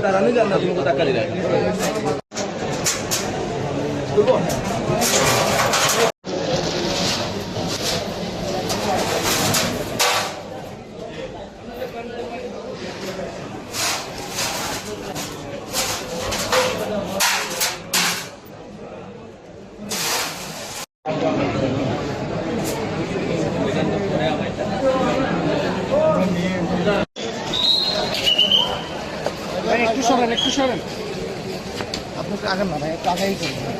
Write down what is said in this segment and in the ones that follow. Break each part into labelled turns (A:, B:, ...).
A: দাঁড়ানো যান না, তুমি টাকা দিলে
B: একটু সরেন আপনাকে আগে না ভাই, একটু আগেই করবেন।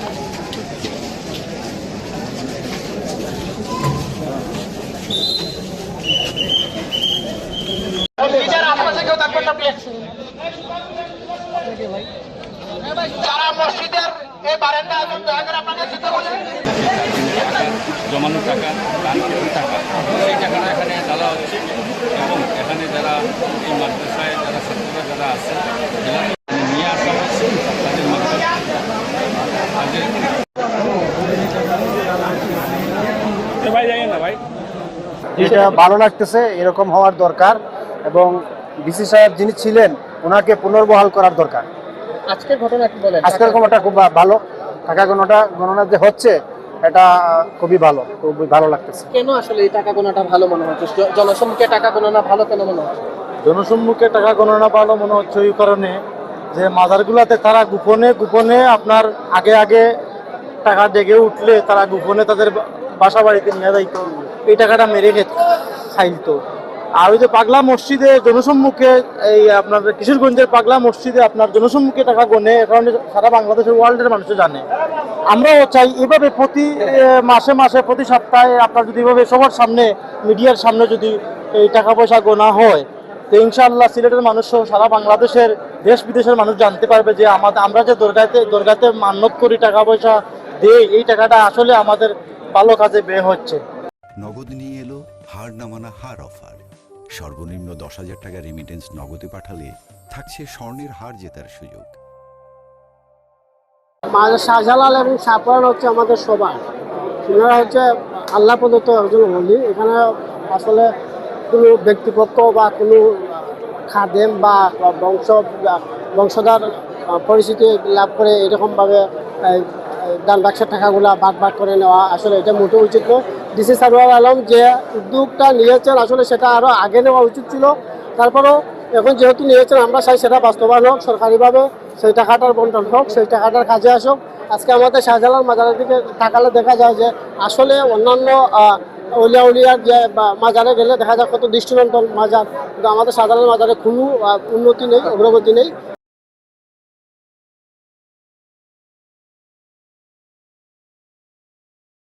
C: যারা মসজিদের এই বারান্দা আছেন দয়া করে আপনাদের যেতে বলে
D: জমানো টাকা দান টাকা সেই টাকাটা এখানে ঢালা হচ্ছে এবং এখানে যারা এই মাদ্রাসায় যারা ছাত্ররা যারা আছে যারা নিয়ে আসা হচ্ছে তাদের মাধ্যমে ভাই যাই না ভাই,
B: এটা ভালো লাগতেছে, এরকম হওয়ার দরকার এবং ডিসি সাহেব যিনি ছিলেন ওনাকে পুনর্বহাল করার দরকার।
E: আজকের ঘটনা কি বলেন?
B: আজকের ঘটনাটা খুব ভালো, টাকা গণনা যে হচ্ছে এটা খুবই ভালো লাগতেছে।
E: কেন আসলে এই টাকা গোনাটা ভালো মনে হচ্ছে? জনসম্মুখে টাকা গণনা ভালো কেন মনে হচ্ছে?
B: জনসম্মুখে টাকা গণনা ভালো মনে হচ্ছে ওই কারণে যে মাজারগুলোতে তারা গোপনে আপনার আগে টাকা ডেকে উঠলে তারা গোপনে তাদের বাসা বাড়িতে নিয়ে যাইতো, এই টাকাটা মেরে খাইতো। আর ওই যে পাগলা মসজিদে জনসম্মুখে, এই আপনার কিশোরগঞ্জের পাগলা মসজিদে আপনার জনসম্মুখে টাকা গনে এখন সারা বাংলাদেশের ওয়ার্ল্ডের মানুষ জানে। আমরাও চাই এভাবে প্রতি মাসে প্রতি সপ্তাহে আপনার যদি এভাবে সবার সামনে মিডিয়ার সামনে যদি এই টাকা পয়সা গোনা হয় তো ইনশাআল্লাহ সিলেটের মানুষ সহ সারা বাংলাদেশের দেশ বিদেশের মানুষ জানতে পারবে যে আমরা যে দরগাতে মান্যত করি টাকা পয়সা দিয়ে এই টাকাটা আসলে আমাদের ভালো কাজে ব্যয় হচ্ছে।
F: নগদ নিয়ে এলো হার না মানা হার অফার। সর্বনিম্ন 10,000 টাকা রেমিটেন্স নগদে পাঠালে থাকছে স্বর্ণের হার জেতার সুযোগ।
G: শাহজালাল এবং শাহপরান হচ্ছে আমাদের সবার, ওনারা হচ্ছে আল্লাহ প্রদত্ত একজন ওলি। এখানে আসলে কোনো ব্যক্তিপক্ষ বা কোনো খাদেম বা বংশধর পরিচিতি লাভ করে এরকমভাবে দান বাক্সের টাকাগুলা ভাগ করে নেওয়া আসলে এটা মোটেও উচিত নয়। ডিসি সারোয়ার আলম যে উদ্যোগটা নিয়েছেন আসলে সেটা আরও আগে নেওয়া উচিত ছিল। তারপরেও এখন যেহেতু নিয়েছেন আমরা চাই সেটা বাস্তবায়ন হোক, সরকারিভাবে সেই টাকাটার বন্টন হোক, সেই টাকাটার কাজে আসুক। আজকে আমাদের শাহজালাল মাজারের দিকে তাকালে দেখা যায় যে আসলে অন্যান্য উলিয়ার যে মাজারে গেলে দেখা যায় কত দৃষ্টিনন্দন মাজার, কিন্তু আমাদের শাহজালাল মাজারে কোনো উন্নতি নেই, অগ্রগতি নেই।